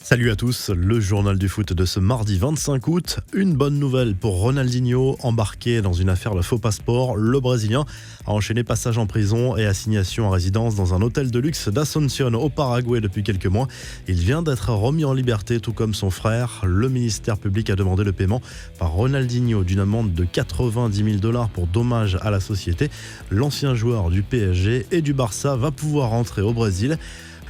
Salut à tous, le journal du foot de ce mardi 25 août. Une bonne nouvelle pour Ronaldinho, embarqué dans une affaire de faux passeport. Le Brésilien a enchaîné passage en prison et assignation en résidence dans un hôtel de luxe d'Asunción au Paraguay depuis quelques mois. Il vient d'être remis en liberté, tout comme son frère. Le ministère public a demandé le paiement par Ronaldinho d'une amende de 90 000 $ pour dommage à la société. L'ancien joueur du PSG et du Barça va pouvoir rentrer au Brésil.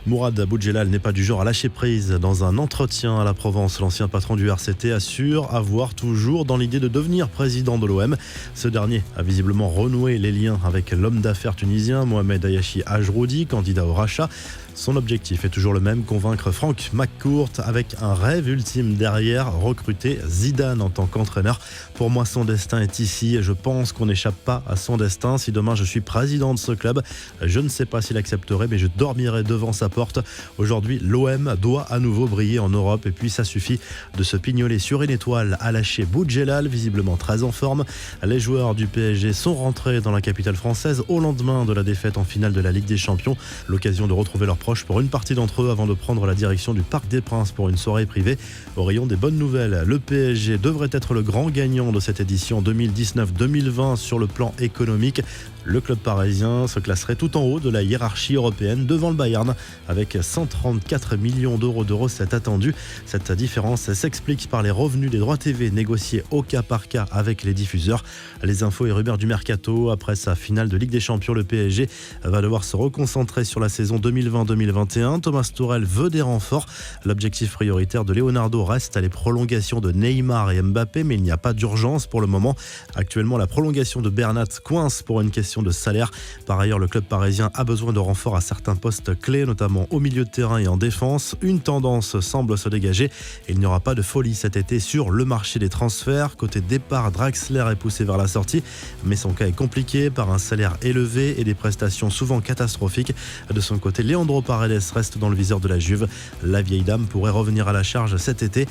Mourad Boudjelal n'est pas du genre à lâcher prise. Dans un entretien à la Provence, l'ancien patron du RCT assure avoir toujours dans l'idée de devenir président de l'OM. Ce dernier a visiblement renoué les liens avec l'homme d'affaires tunisien Mohamed Ayachi Ajroudi, candidat au rachat. Son objectif est toujours le même, convaincre Franck McCourt avec un rêve ultime derrière, recruter Zidane en tant qu'entraîneur. Pour moi, son destin est ici et je pense qu'on n'échappe pas à son destin. Si demain je suis président de ce club, je ne sais pas s'il accepterait, mais je dormirai devant sa porte. Aujourd'hui, l'OM doit à nouveau briller en Europe et puis ça suffit de se pignoler sur une étoile à lâcher Boudjelal, visiblement très en forme. Les joueurs du PSG sont rentrés dans la capitale française au lendemain de la défaite en finale de la Ligue des Champions. L'occasion de retrouver leurs proches pour une partie d'entre eux avant de prendre la direction du Parc des Princes pour une soirée privée. Au rayon des bonnes nouvelles, le PSG devrait être le grand gagnant de cette édition 2019-2020 sur le plan économique. Le club parisien se classerait tout en haut de la hiérarchie européenne devant le Bayern avec 134 millions d'euros de recettes attendues. Cette différence s'explique par les revenus des droits TV négociés au cas par cas avec les diffuseurs. Les infos et rumeurs du mercato. Après sa finale de Ligue des Champions, le PSG va devoir se reconcentrer sur la saison 2020-2021. Thomas Tuchel veut des renforts. L'objectif prioritaire de Leonardo reste les prolongations de Neymar et Mbappé, mais il n'y a pas d'urgence pour le moment. Actuellement, la prolongation de Bernat coince pour une question de salaire. Par ailleurs, le club parisien a besoin de renforts à certains postes clés, notamment au milieu de terrain et en défense. Une tendance semble se dégager et il n'y aura pas de folie cet été sur le marché des transferts. Côté départ, Draxler est poussé vers la sortie, mais son cas est compliqué par un salaire élevé et des prestations souvent catastrophiques. De son côté, Leandro Paredes reste dans le viseur de la Juve. La vieille dame pourrait revenir à la charge cet été.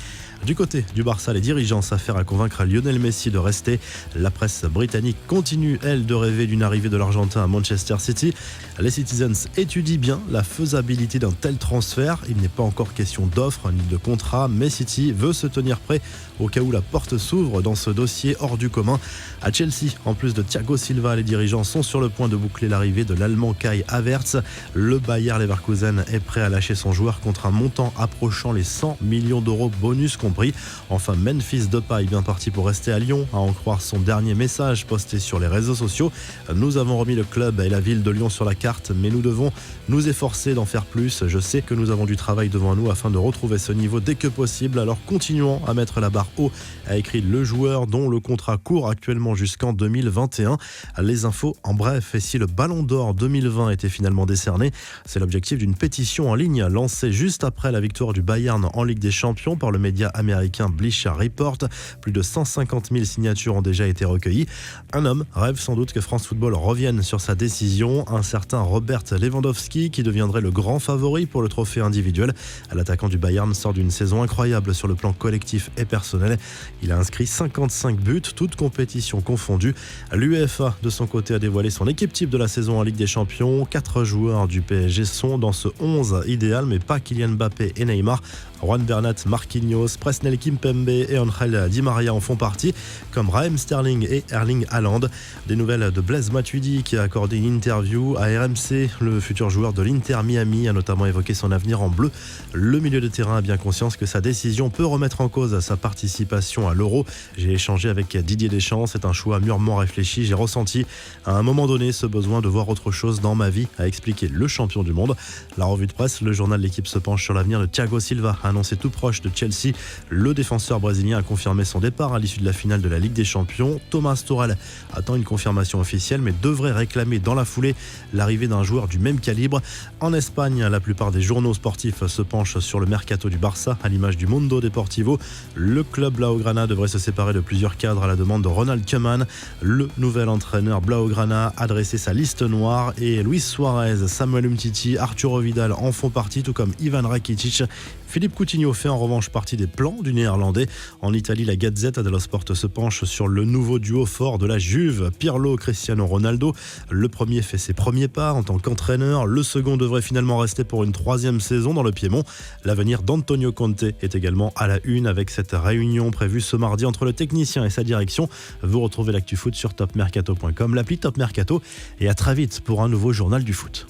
Du côté du Barça, les dirigeants s'affairent à convaincre Lionel Messi de rester. La presse britannique continue, elle, de rêver d'une arrivée de l'Argentin à Manchester City. Les Citizens étudient bien la faisabilité d'un tel transfert. Il n'est pas encore question d'offre ni de contrat, mais City veut se tenir prêt au cas où la porte s'ouvre dans ce dossier hors du commun. À Chelsea, en plus de Thiago Silva, les dirigeants sont sur le point de boucler l'arrivée de l'Allemand Kai Havertz. Le Bayer Leverkusen est prêt à lâcher son joueur contre un montant approchant les 100 millions d'euros bonus compris. Enfin, Memphis Depay bien parti pour rester à Lyon, à en croire son dernier message posté sur les réseaux sociaux. Nous avons remis le club et la ville de Lyon sur la carte, mais nous devons nous efforcer d'en faire plus. Je sais que nous avons du travail devant nous afin de retrouver ce niveau dès que possible, alors continuons à mettre la barre haut, a écrit le joueur dont le contrat court actuellement jusqu'en 2021. Les infos en bref, et si le Ballon d'Or 2020 était finalement décerné, c'est l'objectif d'une pétition en ligne lancée juste après la victoire du Bayern en Ligue des Champions par le média américain Bleacher Report. Plus de 150 000 signatures ont déjà été recueillies. Un homme rêve sans doute que France Football revienne sur sa décision, un certain Robert Lewandowski qui deviendrait le grand favori pour le trophée individuel. L'attaquant du Bayern sort d'une saison incroyable sur le plan collectif et personnel. Il a inscrit 55 buts, toutes compétitions confondues. L'UEFA, de son côté, a dévoilé son équipe type de la saison en Ligue des Champions. 4 joueurs du PSG sont dans ce 11 idéal, mais pas Kylian Mbappé et Neymar. Juan Bernat, Marquinhos, Presnel Kimpembe et Angel Di Maria en font partie, comme Raheem Sterling et Erling Haaland. Des nouvelles de Blaise Matuidi qui a accordé une interview à RMC. Le futur joueur de l'Inter Miami a notamment évoqué son avenir en bleu. Le milieu de terrain a bien conscience que sa décision peut remettre en cause sa participation à l'Euro. J'ai échangé avec Didier Deschamps, c'est un choix mûrement réfléchi. J'ai ressenti à un moment donné ce besoin de voir autre chose dans ma vie, a expliqué le champion du monde. La revue de presse, le journal L'Équipe se penche sur l'avenir de Thiago Silva, annoncé tout proche de Chelsea. Le défenseur brésilien a confirmé son départ à l'issue de la finale de la Ligue des Champions. Thomas Tuchel attend une confirmation officielle, mais devrait réclamer dans la foulée l'arrivée d'un joueur du même calibre. En Espagne, la plupart des journaux sportifs se penchent sur le mercato du Barça, à l'image du Mundo Deportivo. Le club Blaugrana devrait se séparer de plusieurs cadres à la demande de Ronald Koeman. Le nouvel entraîneur Blaugrana a dressé sa liste noire et Luis Suarez, Samuel Umtiti, Arturo Vidal en font partie, tout comme Ivan Rakitic. Philippe Coutinho fait en revanche partie des plans du Néerlandais. En Italie, la Gazzetta dello Sport se penche sur le nouveau duo fort de la Juve, Pirlo, Cristiano Ronaldo. Le premier fait ses premiers pas en tant qu'entraîneur. Le second devrait finalement rester pour une 3e saison dans le Piémont. L'avenir d'Antonio Conte est également à la une avec cette réunion prévue ce mardi entre le technicien et sa direction. Vous retrouvez l'actu foot sur topmercato.com, l'appli Top Mercato, et à très vite pour un nouveau journal du foot.